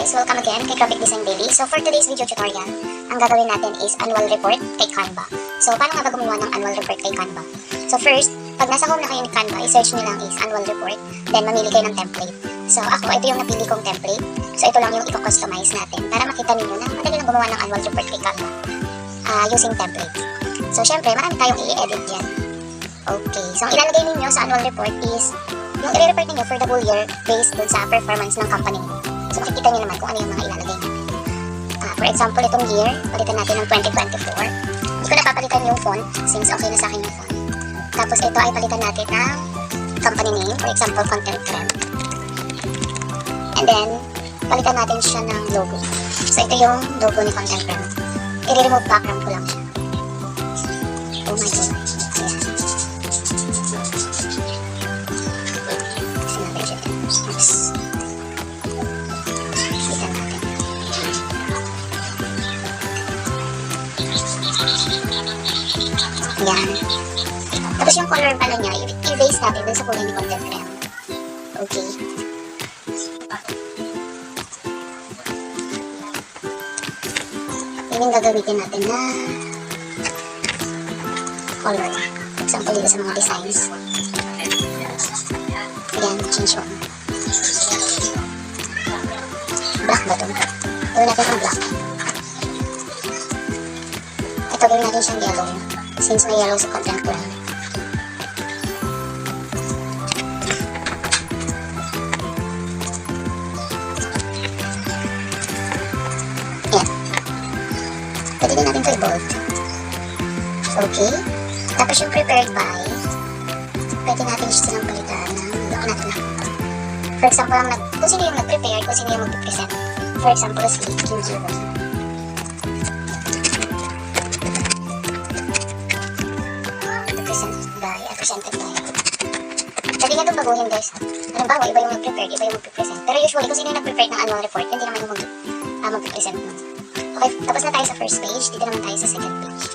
guys! Welcome again kay Graphic Design Daily. So for today's video tutorial, ang gagawin natin is annual report kay Canva. So paano nga ba gumawa ng annual report kay Canva? So first, pag nasa home na kayo ni Canva, i-search nyo lang is annual report, then mamili kayo ng template. So ako, ito yung napili kong template. So ito lang yung i-customize natin para makita ninyo na madali lang gumawa ng annual report kay Canva using template. So syempre, marami tayong i-edit dyan. Okay, so ang ilalagay ninyo sa annual report is yung i-report ninyo for the whole year based dun sa performance ng company ninyo. So makikita nyo naman kung ano yung mga ilalagay natin. For example, itong year, palitan natin ng 2024. Hindi ko napapalitan yung font since okay na sa akin yung font. Tapos ito ay palitan natin ng company name, for example, content trend. And then, palitan natin siya ng logo. So ito yung logo ni content trend. I-remove background ko lang siya. Oh my god. Ayan. Sinabi siya. Oops. Palitan natin. Ayan. Tapos yung color pala niya, i-base natin dun sa kulay ni content trend. Okay. Yun yung gagamitin natin na color. For example, dito sa mga designs. Ayan, change one. Black ba ito? Gawin natin ang black. Ito, gawin natin siyang yellow. Since may yellow sa content ko. Ayan. Pwede din natin ito i-bold. Okay. Tapos yung prepared by, pwede natin silang palitan ng look natin na. For example, kung sino yung nag-prepare, kung sino yung mag-present. For example, si iyong. Presented by. Pwede nga itong baguhin guys. Halimbawa, iba yung nag-prepare, iba yung mag-present. Pero usually, kung sino yung nag-prepare ng annual report, hindi naman yung mag-present nun. Okay, tapos na tayo sa first page, dito naman tayo sa second page.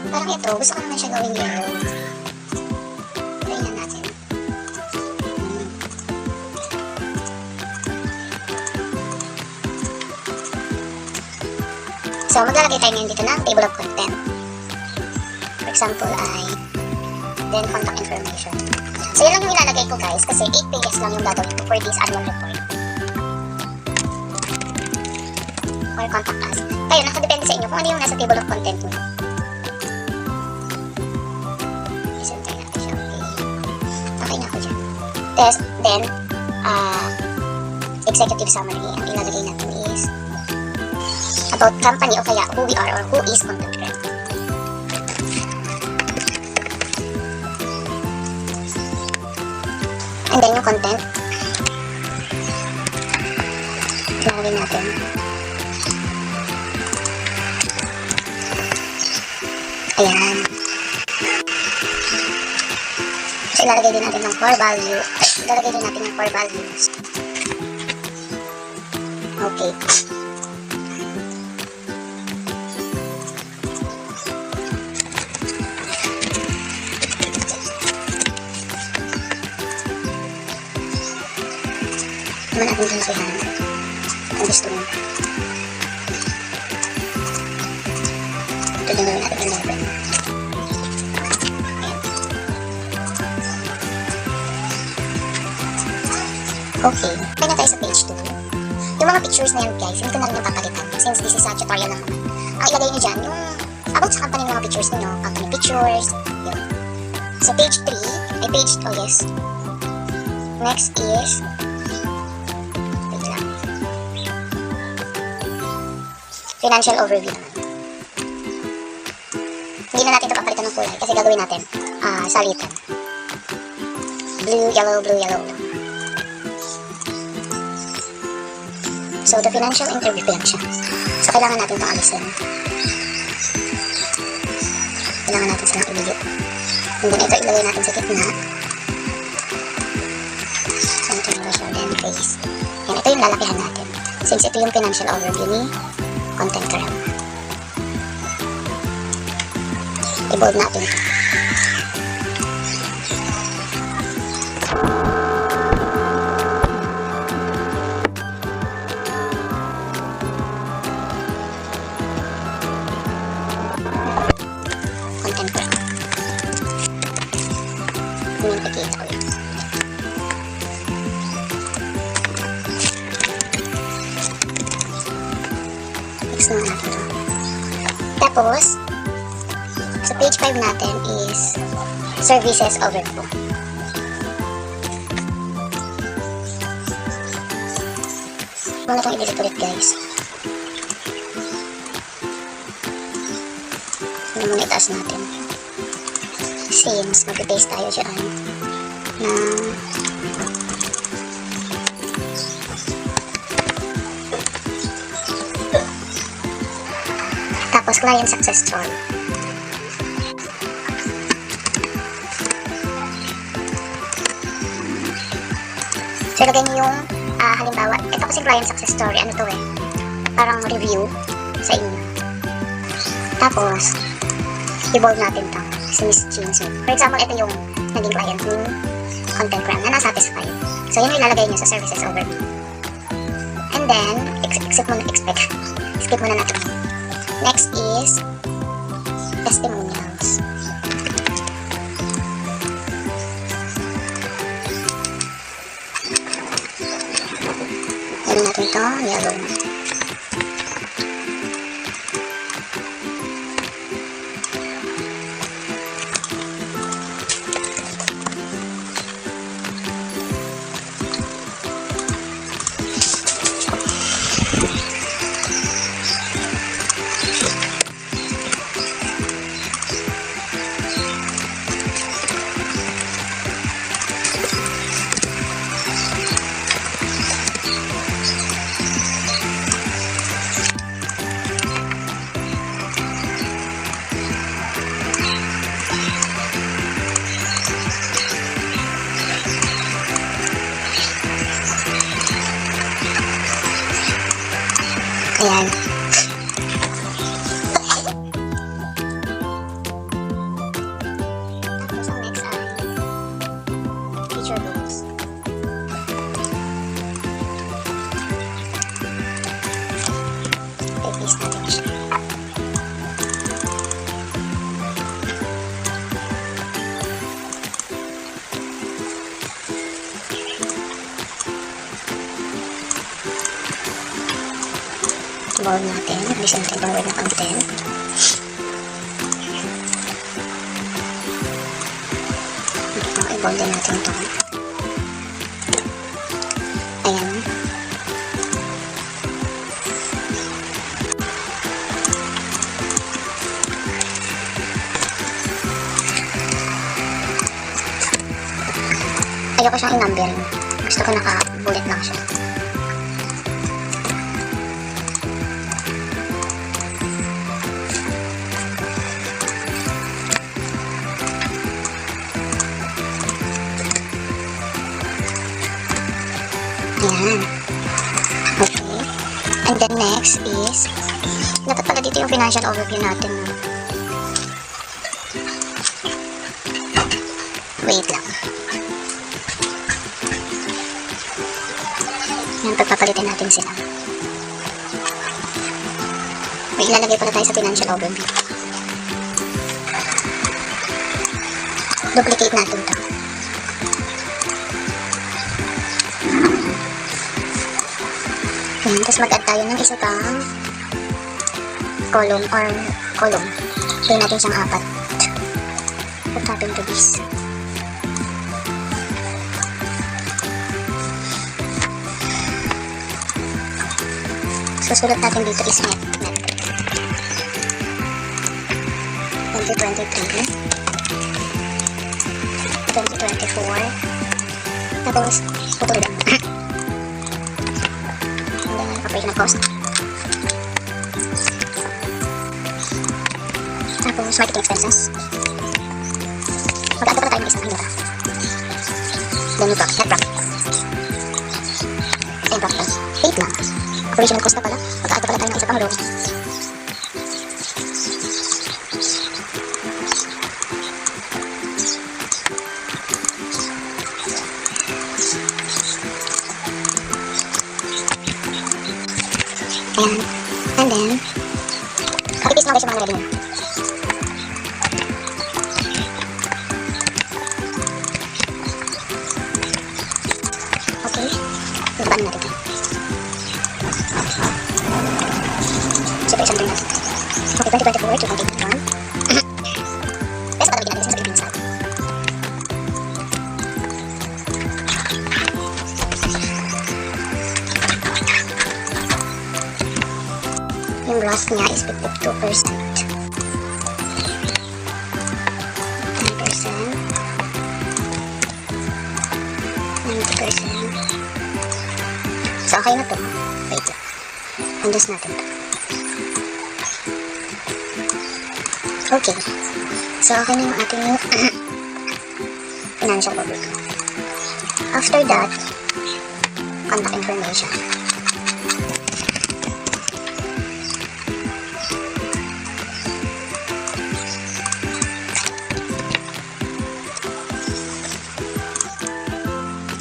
Parang ito, gusto ko naman siya gawing yellow. Try na natin. So, maglalagay tayo ngayon dito ng table of content. For example, ay then contact information. So, yun lang yung ilalagay ko guys, kasi 8 pages lang yung gagawin ko for this annual report. Or contact us. Tayo, nakadepende sa inyo kung ano yung nasa table of content nyo. Isentay natin siya. Okay na ako dyan. Then, executive summary. Ang ilalagay natin is about company o kaya who we are or who is content trend. And then yung content, ilalagay natin. Ayan. So, ilalagay din natin ng core value. Ilalagay din natin yung core values. Okay. Naman natin itong lakihan. Ang gusto mo. Ito din gawin natin 11. Okay. Kaya na tayo sa page 2. Yung mga pictures na yan guys, hindi ko na rin yung papalitan. Since this is a tutorial lang naman. Ang ilagay nyo dyan, yung about sa company ng mga pictures nyo. Company pictures. Yun. So page 3, ay page, oh yes. Next is financial overview naman. Hindi na natin ito papalitan ng kulay kasi gagawin natin salitan. Blue, yellow, blue, yellow. So, the financial interview lang siya. So, kailangan natin itong alisin. Kailangan natin silang i-delete. And then, ito ilagay natin sa gitna. Continuation and face. Yan, ito yung lalakihan natin. Since ito yung financial overview ni content trend. I-bold natin. i-close naman natin ito. Tapos, sa page 5 natin is services overview. Wala itong i-delete ulit, guys. Ano muna itaas natin. Since mag-paste tayo dyan ng tapos client success story. So, ilagay niyo yung halimbawa, ito kasi client success story, ano to parang review sa inyo. Tapos, i-bold natin to si Miss Jean. So, for example, ito yung naging client ni content brand na na-satisfied. So, yun yung ilalagay niyo sa services overview. And then, skip mo na natin. Next is testimonials. Yan natin ito, yellow. Ayan. Tapos ang next ay feature goals. I-paste natin siya. Bold natin, bilisan natin itong word na content. I-bold din natin ito. Ayan. Ayoko siyang i-number. Gusto ko naka-bullet lang siya. Ayan. Okay. And then next is, dapat pala dito yung financial overview natin. Wait lang. Ayan, pagpapalitin natin sila. May ilalagay pala tayo sa financial overview. Duplicate natin ito. Ayan, tapos mag-add tayo ng isa pang column or column. Gawin natin siyang 4. What happened to this? Susulat natin dito is net. 2023 2024 tapos putol lang. Na cost. Tapos marketing expenses. Mag-add pala tayo ng isang hindi ba? Then net profit. And profit. Wait lang. Operational cost na pala. Mag-add pala tayo ng isa pang row. Ayan. And then, copy-paste lang guys yung mga nalagay mo. Okay. Nagpaan natin ito. Siyempre, Okay, 2024, 2021. Best pa natin sa Philippines natin. Yung gross niya is 52%. 10%. 90%. So, okay na to. Wait lang. Adjust natin to. Okay. So, okay na yung ating financial overview. After that, contact information.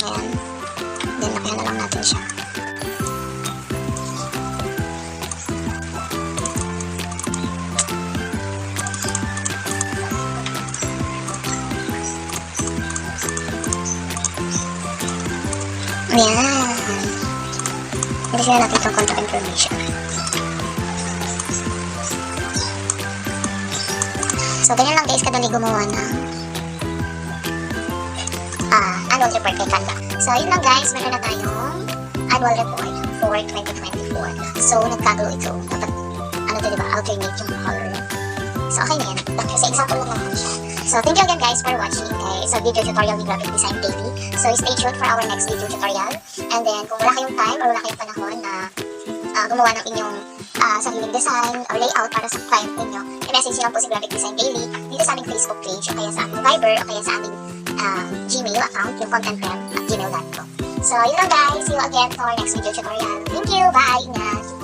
Ayan. Then, lakihan na lang natin siya. Ayan. Ilagay natin itong contact information. So, ganyan lang guys kadali gumawa ng annual report kay Canva. So, yun lang guys. Meron na tayong annual report for 2024. So, nagkagulo ito. Dapat, ano to diba? Alternate yung color. So, okay na yan. Kasi example lang naman siya. So, thank you again guys for watching. Okay, so video tutorial with graphic design daily. So, stay tuned for our next video tutorial. And then, kung wala kayong time or wala kayong panahon na gumawa ng inyong sariling design or layout para sa client ninyo, i-message nyo lang po si Graphic Design Daily dito sa aming Facebook page o kaya sa aming Viber o kaya sa aming Gmail account, yung contentcrem@gmail.com. So, yun lang guys. See you again for our next video tutorial. Thank you. Bye. Ingat.